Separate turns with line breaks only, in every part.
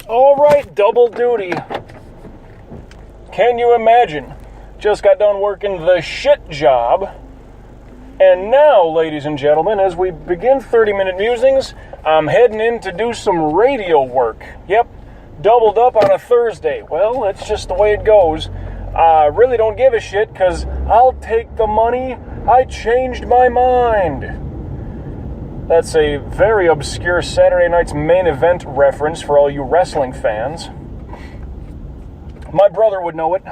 All right, double duty. Can you imagine? Just got done working the shit job. And now, ladies and gentlemen, as we begin 30-minute musings, I'm heading in to do some radio work. Yep, doubled up on a Thursday. Well, that's just the way it goes. I really don't give a shit, because I'll take the money. I changed my mind. That's a very obscure Saturday Night's Main Event reference for all you wrestling fans. My brother would know it.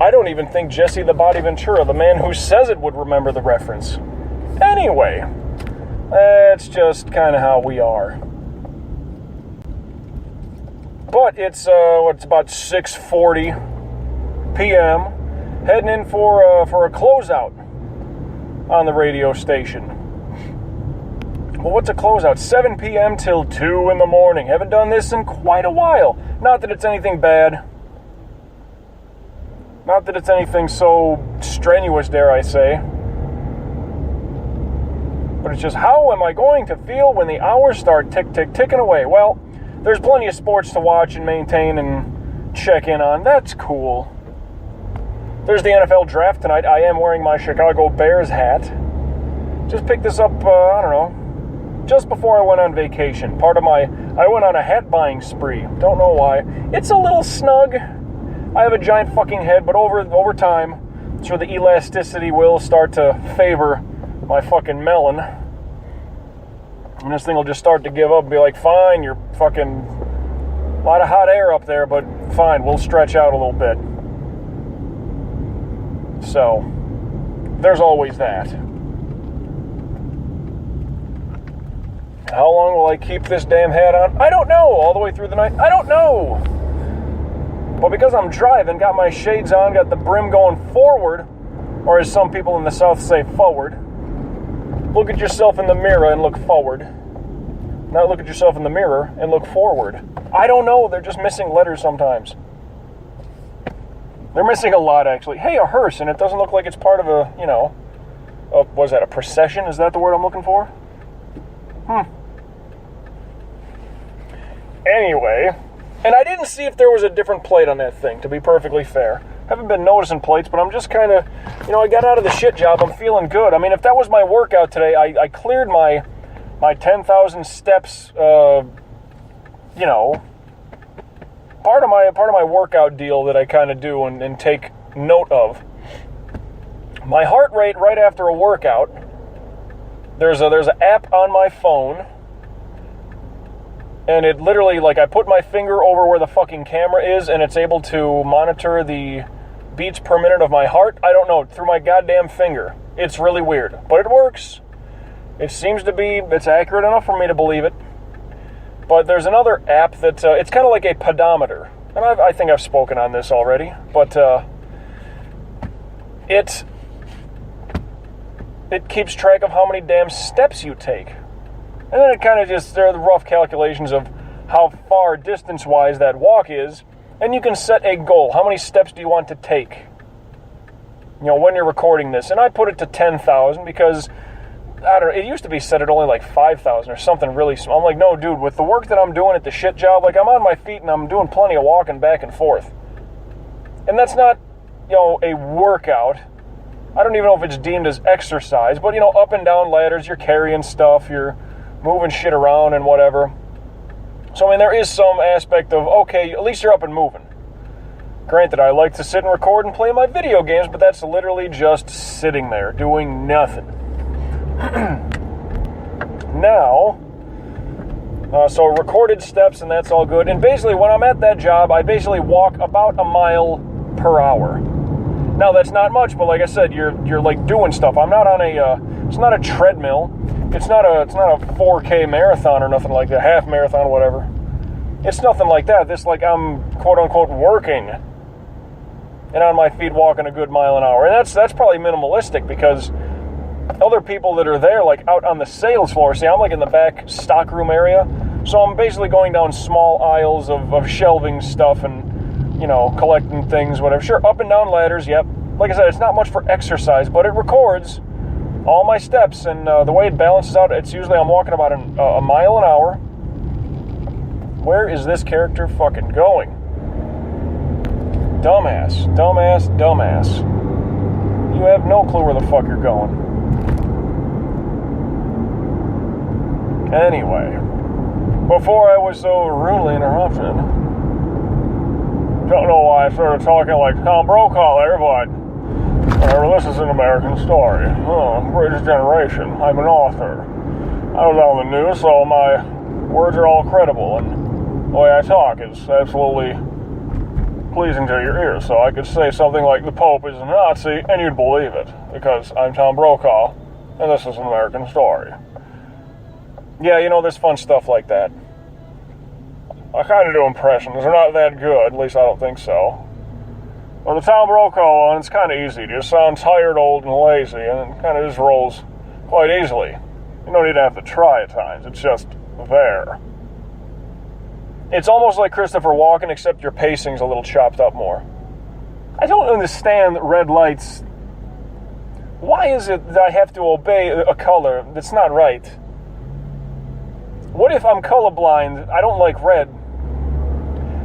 I don't even think Jesse the Body Ventura, the man who says it, would remember the reference. Anyway, that's just kind of how we are. But it's about 6:40 p.m. Heading in for a closeout on the radio station. Well, what's a closeout? 7 p.m. till 2 in the morning. Haven't done this in quite a while. Not that it's anything bad. Not that it's anything so strenuous, dare I say. But it's just, how am I going to feel when the hours start ticking away? Well, there's plenty of sports to watch and maintain and check in on. That's cool. There's the NFL draft tonight. I am wearing my Chicago Bears hat. Just picked this up, I don't know, just before I went on vacation. I went on a hat buying spree. Don't know why. It's a little snug. I have a giant fucking head, but over time, I'm sure the elasticity will start to favor my fucking melon. And this thing will just start to give up and be like, fine, you're fucking a lot of hot air up there, but fine, we'll stretch out a little bit. So, there's always that. How long will I keep this damn hat on? I don't know. All the way through the night? I don't know. But because I'm driving, got my shades on, got the brim going forward, or as some people in the South say, forward. Look at yourself in the mirror and look forward. Not look at yourself in the mirror and look forward. I don't know. They're just missing letters sometimes. They're missing a lot, actually. Hey, a hearse, and it doesn't look like it's part of a, what is that, a procession? Is that the word I'm looking for? Anyway, and I didn't see if there was a different plate on that thing, to be perfectly fair. Haven't been noticing plates, but I'm just kind of, I got out of the shit job. I'm feeling good. I mean, if that was my workout today, I cleared my 10,000 steps, part of my workout deal that I kind of do and take note of. My heart rate right after a workout, there's an app on my phone, and it literally, I put my finger over where the fucking camera is, and it's able to monitor the beats per minute of my heart. I don't know, through my goddamn finger. It's really weird, but it works. It seems to be, it's accurate enough for me to believe it. But there's another app that, it's kind of like a pedometer. And I think I've spoken on this already. But it keeps track of how many damn steps you take. And then it kind of just, there are the rough calculations of how far distance-wise that walk is. And you can set a goal. How many steps do you want to take? When you're recording this. And I put it to 10,000 because, I don't know, it used to be set at only 5,000 or something really small. I'm like, no, dude, with the work that I'm doing at the shit job, I'm on my feet and I'm doing plenty of walking back and forth. And that's not, a workout. I don't even know if it's deemed as exercise, but, up and down ladders, you're carrying stuff, you're moving shit around and whatever. So, I mean, there is some aspect of, okay, at least you're up and moving. Granted, I like to sit and record and play my video games, but that's literally just sitting there, doing nothing. Now, so recorded steps, and that's all good. And basically, when I'm at that job, I basically walk about a mile per hour. Now, that's not much, but like I said, you're doing stuff. I'm not on it's not a treadmill. It's not a 4K marathon or nothing like that, half marathon, whatever. It's nothing like that. This I'm quote unquote working, and on my feet walking a good mile an hour. And that's probably minimalistic because other people that are there, out on the sales floor, see, I'm in the back stockroom area, so I'm basically going down small aisles of shelving stuff and, collecting things, whatever. Sure, up and down ladders, yep. Like I said, it's not much for exercise, but it records all my steps, and the way it balances out, it's usually I'm walking about a mile an hour, Where is this character fucking going? Dumbass, dumbass, dumbass. You have no clue where the fuck you're going. Anyway, before I was so rudely interrupted, don't know why I started talking like Tom Brokaw there, but whatever, this is an American story. Greatest generation. I'm an author. I was on the news, so my words are all credible, and the way I talk is absolutely pleasing to your ears. So I could say something like the Pope is a Nazi, and you'd believe it, because I'm Tom Brokaw, and this is an American story. Yeah, you know, there's fun stuff like that. I kind of do impressions. They're not that good, at least I don't think so. Well, the Tom Brokaw one, it's kind of easy. You just sound tired, old, and lazy, and it kind of just rolls quite easily. You don't even have to try at times. It's just there. It's almost like Christopher Walken, except your pacing's a little chopped up more. I don't understand red lights. Why is it that I have to obey a color that's not right? What if I'm colorblind? I don't like red.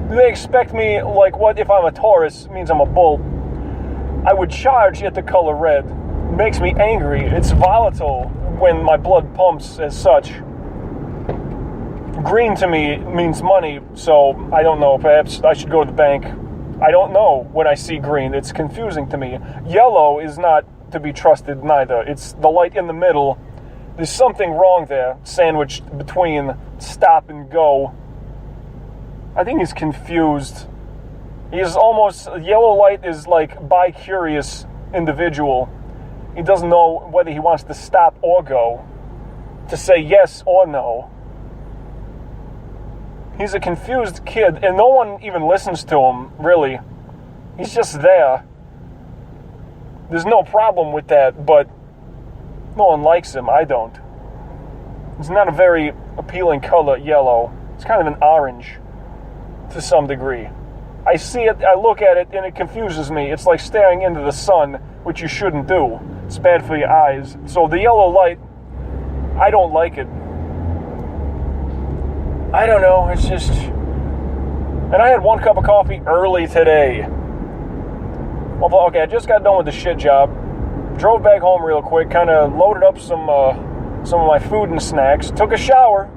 Do they expect me, like, what if I'm a Taurus, means I'm a bull? I would charge at the color red. It makes me angry. It's volatile when my blood pumps as such. Green to me means money, so I don't know, perhaps I should go to the bank. I don't know when I see green. It's confusing to me. Yellow is not to be trusted neither. It's the light in the middle. There's something wrong there, sandwiched between stop and go. I think he's confused. He's almost, yellow light is like bi-curious individual. He doesn't know whether he wants to stop or go, to say yes or no. He's a confused kid, and no one even listens to him, really. He's just there. There's no problem with that, but no one likes him. I don't. It's not a very appealing color, yellow. It's kind of an orange, to some degree. I see it, I look at it, and it confuses me. It's like staring into the sun, which you shouldn't do. It's bad for your eyes. So the yellow light, I don't like it. I don't know, it's just... And I had 1 cup of coffee early today. Well, okay, I just got done with the shit job. Drove back home real quick, kind of loaded up some of my food and snacks. Took a shower,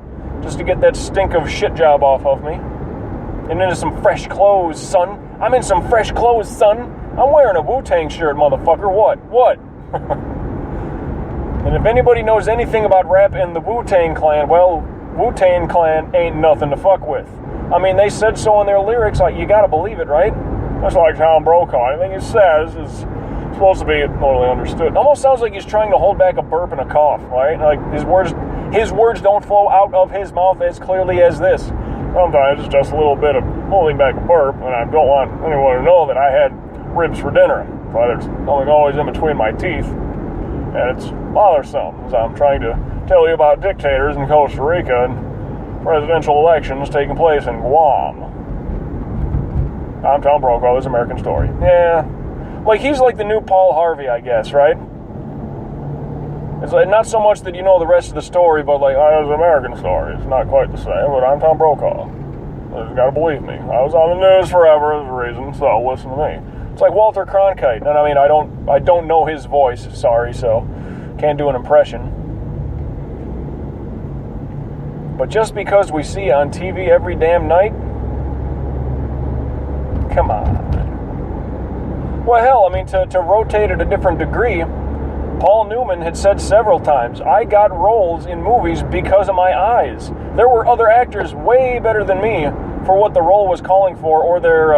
just to get that stink of shit job off of me. And into some fresh clothes, son. I'm in some fresh clothes, son. I'm wearing a Wu-Tang shirt, motherfucker. What? And if anybody knows anything about rap and the Wu-Tang Clan, well, Wu-Tang Clan ain't nothing to fuck with. I mean, they said so in their lyrics, like, you gotta believe it, right? That's like Tom Brokaw. Anything he says is supposed to be totally understood. It almost sounds like he's trying to hold back a burp and a cough, right? Like, his words don't flow out of his mouth as clearly as this. Sometimes it's just a little bit of holding back a burp, and I don't want anyone to know that I had ribs for dinner. But it's something always in between my teeth, and it's bothersome, as I'm trying to tell you about dictators in Costa Rica and presidential elections taking place in Guam. I'm Tom Brokaw, this is American Story. Yeah, like he's like the new Paul Harvey, I guess, right? It's like not so much that you know the rest of the story, but like, oh, it's an American Story. It's not quite the same, but I'm Tom Brokaw. You just gotta believe me. I was on the news forever as a reason, so listen to me. It's like Walter Cronkite, and I mean, I don't know his voice, sorry, so can't do an impression. But just because we see on TV every damn night, come on. Well, hell, I mean, to rotate at a different degree, Paul Newman had said several times, I got roles in movies because of my eyes. There were other actors way better than me for what the role was calling for, or their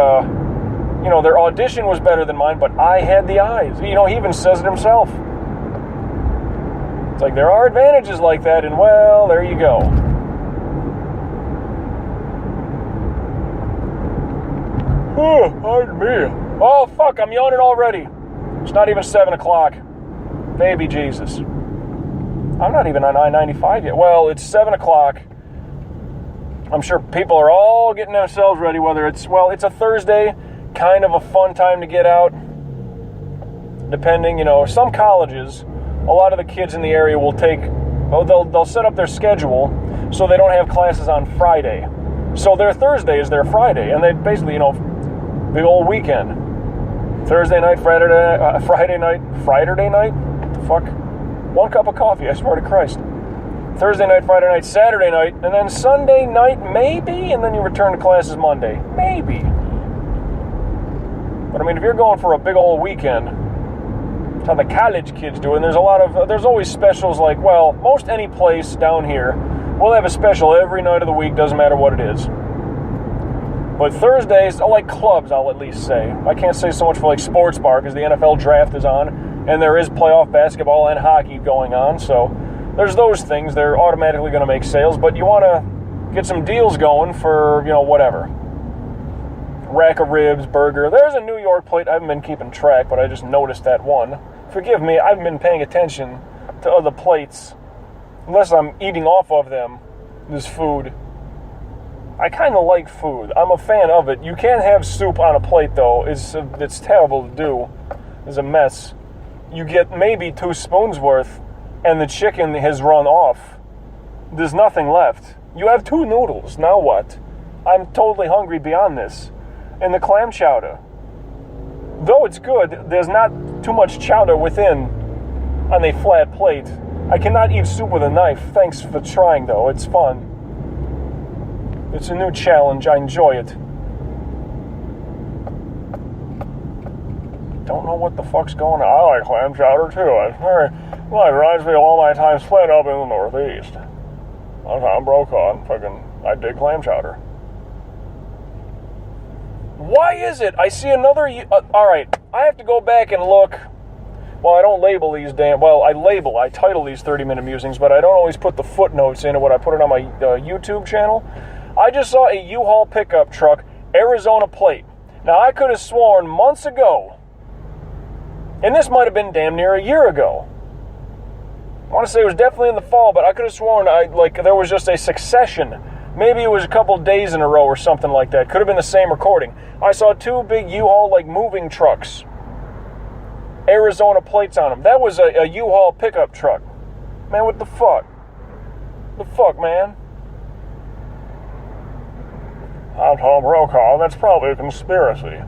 audition was better than mine, but I had the eyes. You know, he even says it himself. It's like, there are advantages like that, and well, there you go. Pardon me. Oh, fuck, I'm yawning already. It's not even 7 o'clock. Baby Jesus. I'm not even on I-95 yet. Well, it's 7 o'clock. I'm sure people are all getting themselves ready, whether it's a Thursday, kind of a fun time to get out. Depending, some colleges, a lot of the kids in the area will they'll set up their schedule so they don't have classes on Friday. So their Thursday is their Friday, and they basically, big old weekend. Thursday night, Friday night. What the fuck? One cup of coffee, I swear to Christ. Thursday night, Friday night, Saturday night, and then Sunday night, maybe, and then you return to classes Monday. Maybe. But I mean, if you're going for a big old weekend, it's how the college kids do it, and there's always specials like, well, most any place down here will have a special every night of the week, doesn't matter what it is. But Thursdays, I like clubs, I'll at least say. I can't say so much for like sports bar, because the NFL draft is on, and there is playoff basketball and hockey going on, so there's those things. They're automatically going to make sales, but you want to get some deals going for, whatever. Rack of ribs, burger. There's a New York plate. I haven't been keeping track, but I just noticed that one. Forgive me, I haven't been paying attention to other plates. Unless I'm eating off of them, this food. I kind of like food. I'm a fan of it. You can't have soup on a plate, though. It's terrible to do. It's a mess. You get maybe 2 spoons worth, and the chicken has run off. There's nothing left. You have 2 noodles. Now what? I'm totally hungry beyond this. And the clam chowder. Though it's good, there's not too much chowder within on a flat plate. I cannot eat soup with a knife. Thanks for trying, though. It's fun. It's a new challenge. I enjoy it. Don't know what the fuck's going on. I like clam chowder, too. It reminds me of all my time spent up in the Northeast. I'm Tom Brokaw. I dig clam chowder. Why is it? I see another... Alright, I have to go back and look. Well, I don't label these I title these 30-minute musings, but I don't always put the footnotes in when I put it on my YouTube channel. I just saw a U-Haul pickup truck, Arizona plate. Now, I could have sworn months ago, and this might have been damn near a year ago. I want to say it was definitely in the fall, but I could have sworn there was just a succession. Maybe it was a couple days in a row or something like that. Could have been the same recording. I saw 2 big U-Haul moving trucks. Arizona plates on them. That was a U-Haul pickup truck. Man, what the fuck? The fuck, man? I'm Tom Brokaw. That's probably a conspiracy.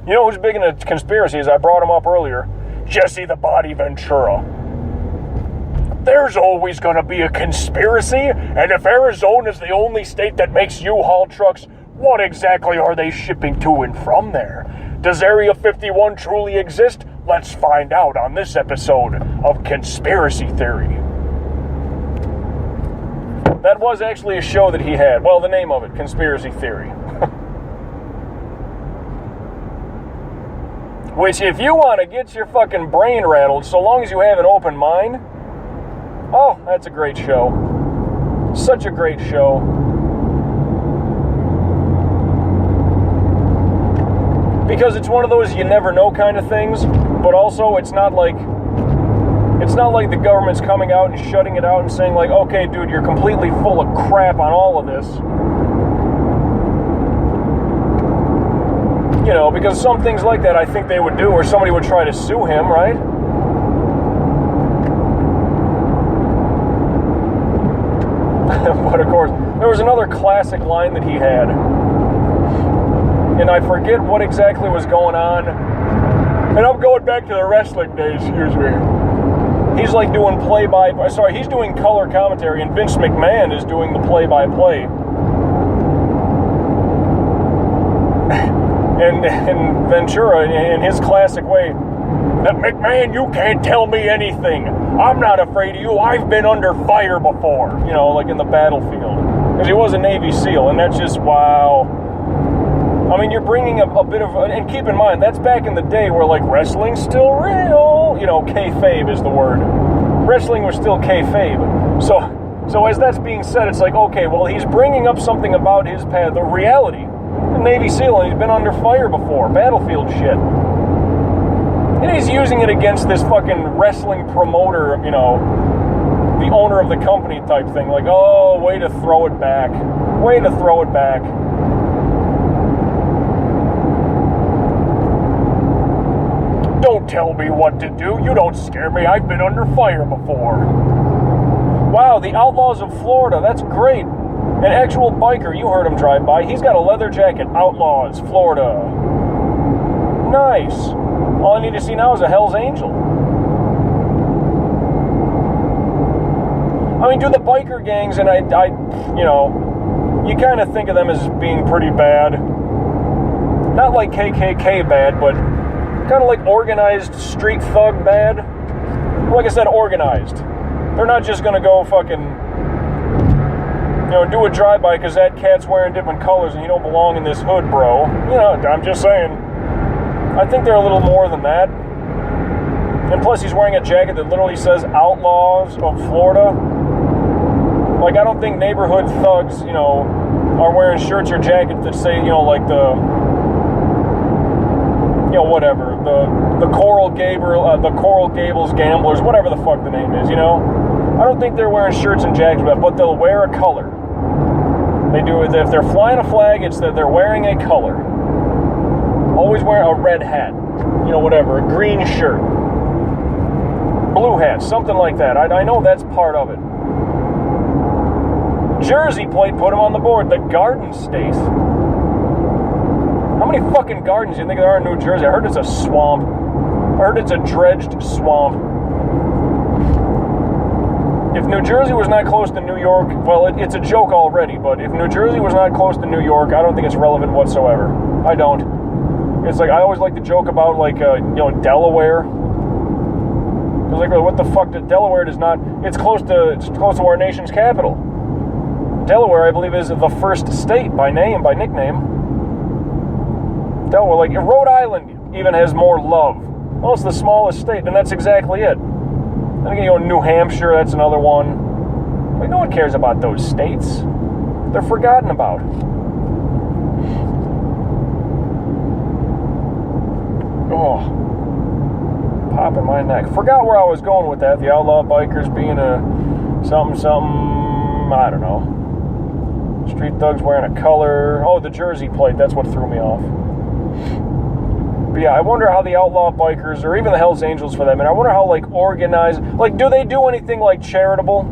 You know who's big into conspiracies? I brought him up earlier. Jesse the Body Ventura. There's always going to be a conspiracy, and if Arizona's the only state that makes U-Haul trucks, what exactly are they shipping to and from there? Does Area 51 truly exist? Let's find out on this episode of Conspiracy Theory. That was actually a show that he had. Well, the name of it, Conspiracy Theory. Which, if you want to get your fucking brain rattled, so long as you have an open mind, oh, that's a great show. Such a great show. Because it's one of those you never know kind of things, but also it's not like the government's coming out and shutting it out and saying like, okay, dude, you're completely full of crap on all of this. Because some things like that I think they would do, or somebody would try to sue him, right? But of course, there was another classic line that he had. And I forget what exactly was going on. And I'm going back to the wrestling days, excuse me. He's doing he's doing color commentary, and Vince McMahon is doing the play-by-play. And Ventura, in his classic way, McMahon, you can't tell me anything. I'm not afraid of you. I've been under fire before, in the battlefield. Because he was a Navy SEAL, and that's just, wow. I mean, you're bringing a bit of... And keep in mind, that's back in the day where, wrestling's still real. Kayfabe is the word. Wrestling was still kayfabe. So as that's being said, it's okay, well, he's bringing up something about his path, the reality. A Navy SEAL, and he's been under fire before. Battlefield shit. And he's using it against this fucking wrestling promoter, the owner of the company type thing. Oh, way to throw it back. Way to throw it back. Don't tell me what to do. You don't scare me. I've been under fire before. Wow, the Outlaws of Florida. That's great. An actual biker, you heard him drive by. He's got a leather jacket. Outlaws, Florida. Nice. All I need to see now is a Hell's Angel. I mean, do the biker gangs, and I you know, you kind of think of them as being pretty bad. Not like KKK bad, but kind of like organized street thug bad. Like I said, organized. They're not just going to go fucking, you know, do a drive-by because that cat's wearing different colors and you don't belong in this hood, bro. You know, I'm just saying. I think they're a little more than that. And plus, he's wearing a jacket that literally says Outlaws of Florida. Like, I don't think neighborhood thugs, you know, are wearing shirts or jackets that say, you know, like the, you know, whatever, the Coral Gables Gamblers, whatever the fuck the name is, you know. I don't think they're wearing shirts and jackets, but they'll wear a color. They do it. If they're flying a flag, it's that they're wearing a color. Always wear a red hat, you know, whatever, a green shirt, blue hat, something like that. I know that's part of it. Jersey plate put them on the board. The Garden State. How many fucking gardens do you think there are in New Jersey? I heard it's a swamp. I heard it's a dredged swamp. If New Jersey was not close to New York, well, it's a joke already, but if New Jersey was not close to New York, I don't think it's relevant whatsoever. I don't. It's like, I always like to joke about, like, you know, Delaware. It's like, what the fuck? Delaware does not, it's close to our nation's capital. Delaware, I believe, is the first state by name, by nickname. Delaware, like, Rhode Island even has more love. Well, it's the smallest state, and that's exactly it. Then again, you know, New Hampshire, that's another one. Like, no one cares about those states. They're forgotten about. Oh, popping my neck. Forgot where I was going with that. The outlaw bikers being a something, I don't know. Street thugs wearing a color. Oh, the Jersey plate. That's what threw me off. But yeah, I wonder how the outlaw bikers, or even the Hells Angels for that matter, I wonder how, like, organized, like, do they do anything, like, charitable?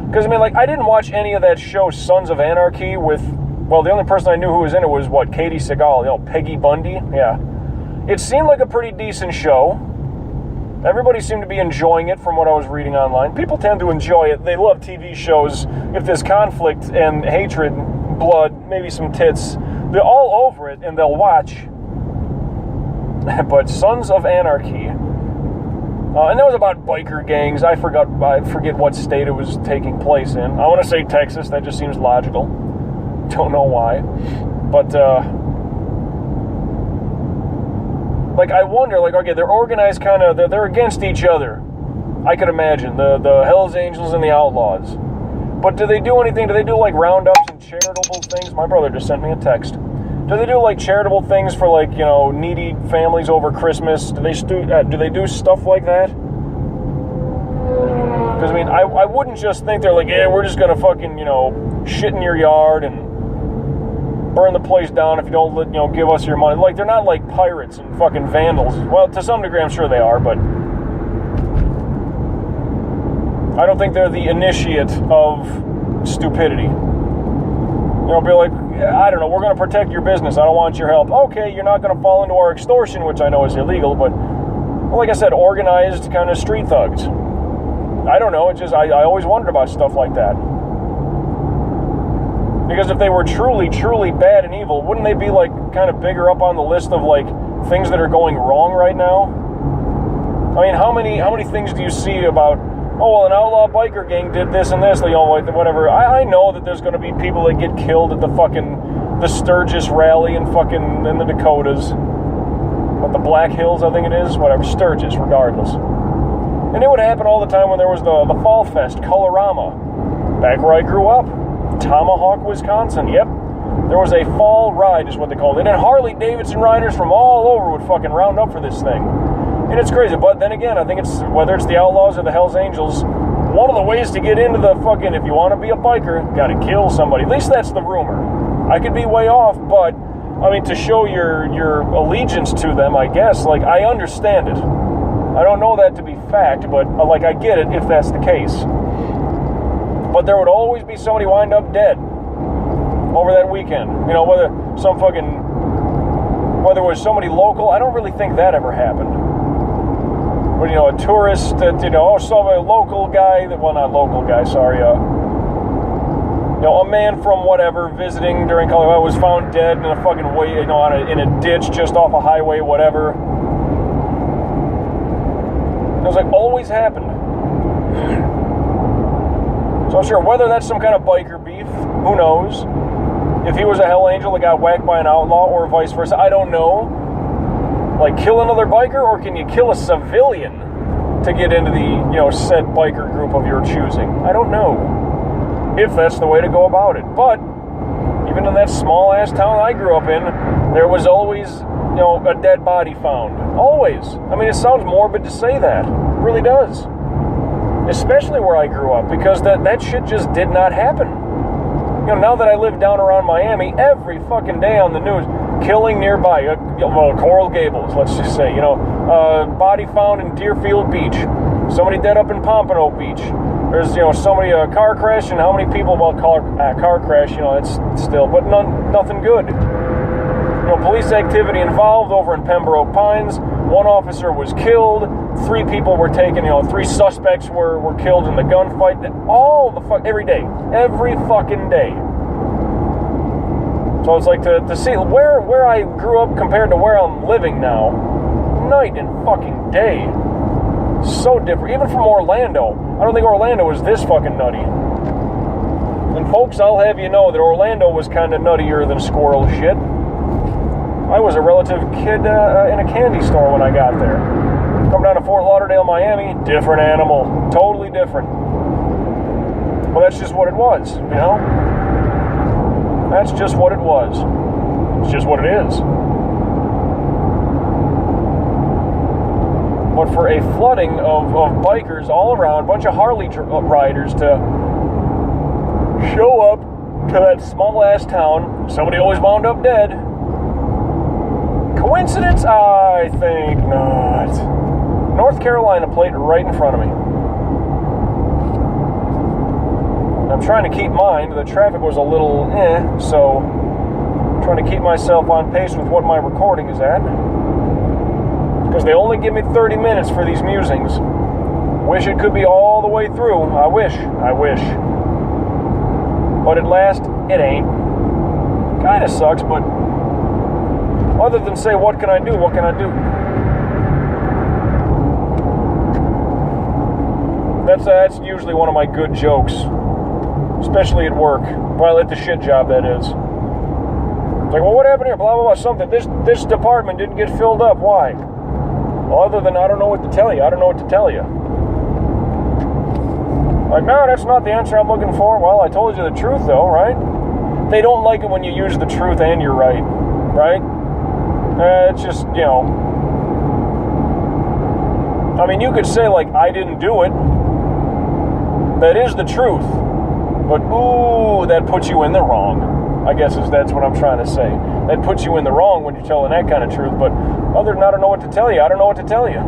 Because, I mean, like, I didn't watch any of that show, Sons of Anarchy, with, well, the only person I knew who was in it was, what, Katie Seagal, you know, Peggy Bundy? Yeah. It seemed like a pretty decent show. Everybody seemed to be enjoying it from what I was reading online. People tend to enjoy it. They love TV shows. If there's conflict and hatred, blood, maybe some tits, they're all over it and they'll watch. But Sons of Anarchy. And that was about biker gangs. I forget what state it was taking place in. I want to say Texas. That just seems logical. Don't know why. But, like, I wonder, like, okay, they're organized kind of, they're against each other. I could imagine. The Hells Angels and the Outlaws. But do they do anything? Do they do, like, roundups and charitable things? My brother just sent me a text. Do they do, like, charitable things for, like, you know, needy families over Christmas? Do they do stuff like that? Because, I mean, I wouldn't just think they're like, yeah, we're just going to fucking, you know, shit in your yard and burn the place down if you don't, you know, give us your money. Like, they're not like pirates and fucking vandals. Well, to some degree, I'm sure they are, but I don't think they're the initiate of stupidity. You know, be like, I don't know, we're going to protect your business. I don't want your help. Okay, you're not going to fall into our extortion, which I know is illegal, but, well, like I said, organized kind of street thugs. I don't know, it's just, I always wondered about stuff like that. Because if they were truly, truly bad and evil, wouldn't they be, like, kind of bigger up on the list of, like, things that are going wrong right now? I mean, how many things do you see about, oh, well, an outlaw biker gang did this and this, you know, like, whatever. I know that there's going to be people that get killed at the Sturgis rally in the Dakotas. What, the Black Hills, I think it is? Whatever, Sturgis, regardless. And it would happen all the time when there was the Fall Fest, Colorama. Back where I grew up. Tomahawk, Wisconsin, yep. There was a fall ride, is what they called it. And Harley-Davidson riders from all over would fucking round up for this thing. And it's crazy. But then again, I think it's, whether it's the Outlaws or the Hells Angels, one of the ways to get into the fucking, if you want to be a biker, gotta kill somebody. At least that's the rumor. I could be way off, but, I mean, to show your allegiance to them, I guess, like, I understand it. I don't know that to be fact, but, like, I get it if that's the case. But there would always be somebody wind up dead. over that weekend. You know, whether it was somebody local, I don't really think that ever happened. But, you know, a tourist that, you know, some local guy, not local guy, sorry, you know, a man from whatever visiting during Colorado was found dead in a fucking way, you know, in a ditch just off a highway, whatever. It was like always happened. So I'm sure whether that's some kind of biker beef, who knows? If he was a hell angel that got whacked by an outlaw or vice versa, I don't know. Like, kill another biker, or can you kill a civilian to get into the, you know, said biker group of your choosing? I don't know if that's the way to go about it. But even in that small-ass town I grew up in, there was always, you know, a dead body found. Always. I mean, it sounds morbid to say that. It really does. Especially where I grew up, because that shit just did not happen. You know, now that I live down around Miami, every fucking day on the news, killing nearby, Coral Gables, let's just say, you know, body found in Deerfield Beach, somebody dead up in Pompano Beach, there's, you know, somebody, a car crash, and how many people, car crash, you know, it's still, but nothing good. You know, police activity involved over in Pembroke Pines, one officer was killed, 3 people were taken, you know, 3 suspects were killed in the gunfight, every day, every fucking day. So it's like to see where I grew up compared to where I'm living now, night and fucking day. So different. Even from Orlando. I don't think Orlando was this fucking nutty. And folks, I'll have you know that Orlando was kind of nuttier than squirrel shit. I was a relative kid in a candy store when I got there. Come down to Fort Lauderdale, Miami, different animal. Totally different. Well, that's just what it was, you know? That's just what it was. It's just what it is. But for a flooding of bikers all around, a bunch of Harley riders to show up to that small-ass town, somebody always wound up dead. Coincidence? I think not. North Carolina plate right in front of me. I'm trying to keep mind, the traffic was a little so I'm trying to keep myself on pace with what my recording is at. Because they only give me 30 minutes for these musings. Wish it could be all the way through. I wish. But at last, it ain't. Kinda sucks, but other than say, what can I do? What can I do? That's usually one of my good jokes. Especially at work. Well, at the shit job, that is. It's like, well, what happened here? Blah, blah, blah, something. This department didn't get filled up. Why? Well, other than I don't know what to tell you. I don't know what to tell you. Like, no, that's not the answer I'm looking for. Well, I told you the truth, though, right? They don't like it when you use the truth and you're right. Right? It's just, you know. I mean, you could say, like, I didn't do it. That is the truth. But, ooh, that puts you in the wrong. I guess that's what I'm trying to say. That puts you in the wrong when you're telling that kind of truth. But other than I don't know what to tell you, I don't know what to tell you.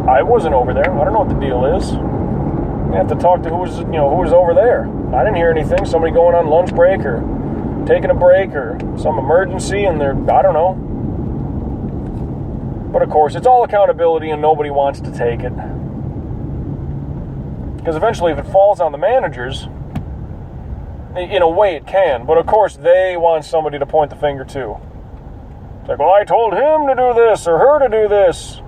I wasn't over there. I don't know what the deal is. You have to talk to who was over there. I didn't hear anything. Somebody going on lunch break or taking a break or some emergency and I don't know. But of course, it's all accountability and nobody wants to take it. Because eventually if it falls on the managers, in a way it can, but of course they want somebody to point the finger to. It's like, well, I told him to do this or her to do this.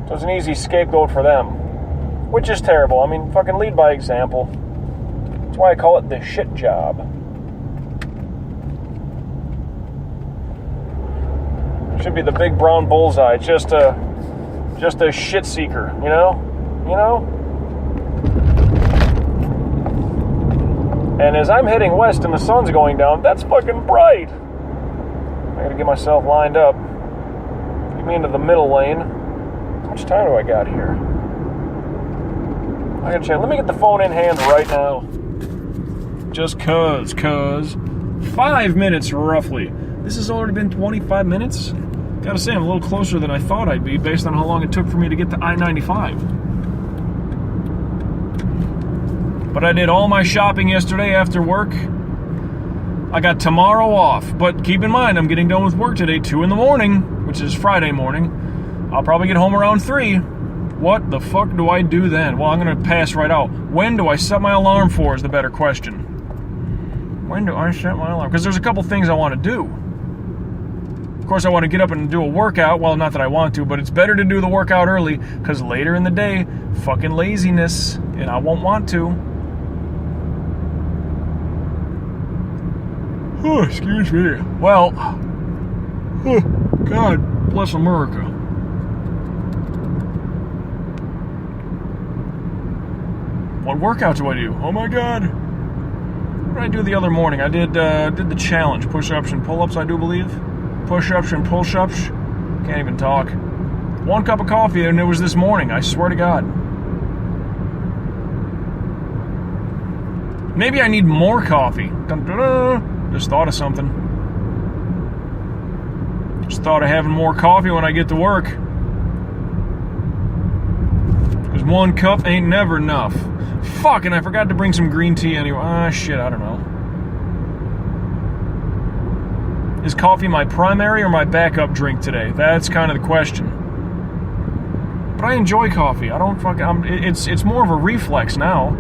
So it's an easy scapegoat for them, which is terrible. I mean, fucking lead by example. That's why I call it the shit job. It should be the big brown bullseye, just a shit seeker, you know? And as I'm heading west and the sun's going down, that's fucking bright. I gotta get myself lined up. Get me into the middle lane. How much time do I got here? I gotta check. Let me get the phone in hand right now. Just cause 5 minutes roughly. This has already been 25 minutes. Gotta say, I'm a little closer than I thought I'd be based on how long it took for me to get to I-95. But I did all my shopping yesterday after work. I got tomorrow off. But keep in mind, I'm getting done with work today, 2 in the morning, which is Friday morning. I'll probably get home around 3. What the fuck do I do then? Well, I'm going to pass right out. When do I set my alarm for is the better question. When do I set my alarm? Because there's a couple things I want to do. Of course, I want to get up and do a workout. Well, not that I want to, but it's better to do the workout early because later in the day, fucking laziness, and I won't want to. Oh, excuse me. Well, God bless America. What workout do I do? Oh my God. What did I do the other morning? I did the challenge, push-ups and pull-ups, I do believe. Push-ups and push-ups. Can't even talk. 1 cup of coffee, and it was this morning. I swear to God. Maybe I need more coffee. Dun-dun-dun. Just thought of something. Just thought of having more coffee when I get to work. Because 1 cup ain't never enough. Fuck, and I forgot to bring some green tea anyway. Ah, shit, I don't know. Is coffee my primary or my backup drink today? That's kind of the question. But I enjoy coffee. I don't fucking... It's more of a reflex now.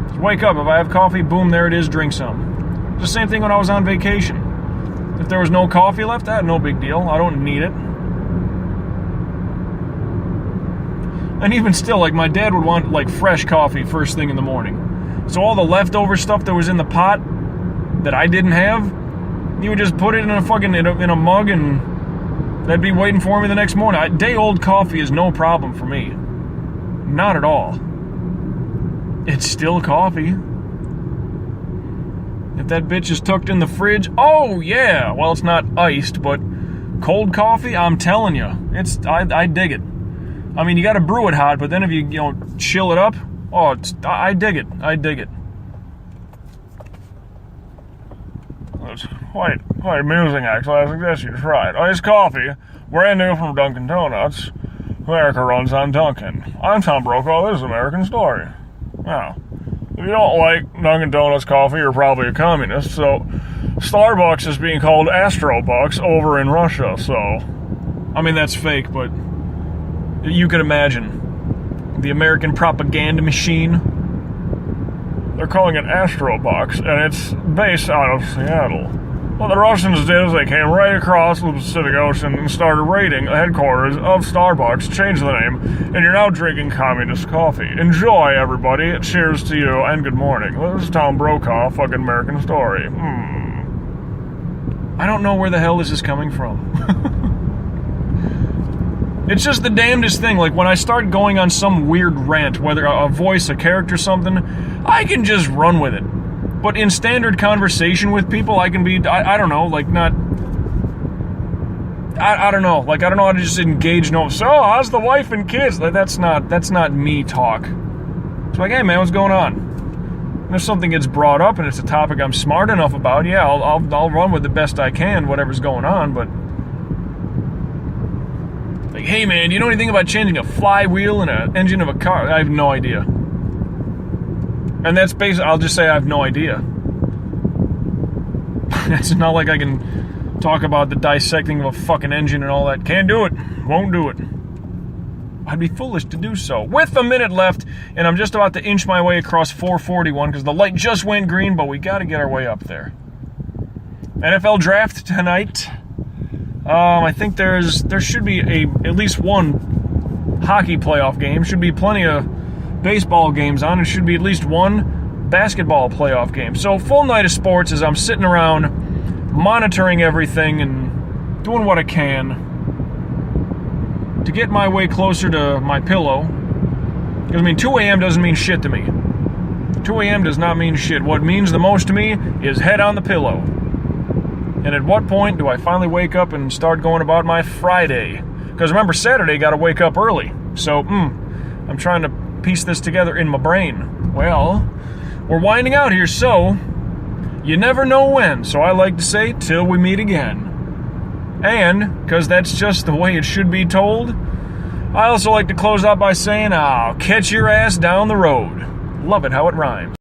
Just wake up. If I have coffee, boom, there it is, drink some. It's the same thing when I was on vacation. If there was no coffee left, no big deal. I don't need it. And even still, like, my dad would want, like, fresh coffee first thing in the morning. So all the leftover stuff that was in the pot that I didn't have, he would just put it in a fucking, in a mug, and that'd be waiting for me the next morning. Day-old coffee is no problem for me. Not at all. It's still coffee. If that bitch is tucked in the fridge, oh yeah! Well, it's not iced, but cold coffee, I'm telling you, I dig it. I mean, you got to brew it hot, but then if you chill it up, oh, I dig it. I dig it. It's quite amusing, actually. I suggest you try it. Iced coffee, brand new from Dunkin' Donuts. America runs on Dunkin'. I'm Tom Brokaw. This is American Story. Now, if you don't like Dunkin' Donuts coffee, you're probably a communist. So, Starbucks is being called Astrobucks over in Russia. So, I mean, that's fake, but you could imagine the American propaganda machine. They're calling it Astrobucks, and it's based out of Seattle. What the Russians did is they came right across the Pacific Ocean and started raiding the headquarters of Starbucks, changed the name, and you're now drinking communist coffee. Enjoy, everybody. Cheers to you, and good morning. This is Tom Brokaw, fucking American Story. I don't know where the hell this is coming from. It's just the damnedest thing. Like, when I start going on some weird rant, whether a voice, a character, something, I can just run with it. But in standard conversation with people, I can be, I don't know, like, not... I don't know. Like, I don't know how to just engage. No, so, how's the wife and kids? Like, that's not me talk. It's like, hey, man, what's going on? And if something gets brought up and it's a topic I'm smart enough about, yeah, I'll run with the best I can, whatever's going on, but... Like, hey man, do you know anything about changing a flywheel in an engine of a car? I have no idea. And that's basically, I'll just say I have no idea. It's not like I can talk about the dissecting of a fucking engine and all that. Can't do it. Won't do it. I'd be foolish to do so. With a minute left, and I'm just about to inch my way across 441 because the light just went green, but we got to get our way up there. NFL draft tonight. I think there should be at least one hockey playoff game. Should be plenty of baseball games on. It should be at least one basketball playoff game. So full night of sports as I'm sitting around monitoring everything and doing what I can to get my way closer to my pillow. Because, I mean, 2 a.m. doesn't mean shit to me. 2 a.m. does not mean shit. What means the most to me is head on the pillow. And at what point do I finally wake up and start going about my Friday? Because remember, Saturday, got to wake up early. So, I'm trying to piece this together in my brain. Well, we're winding out here, so you never know when. So I like to say, till we meet again. And, because that's just the way it should be told, I also like to close out by saying, I'll catch your ass down the road. Love it how it rhymes.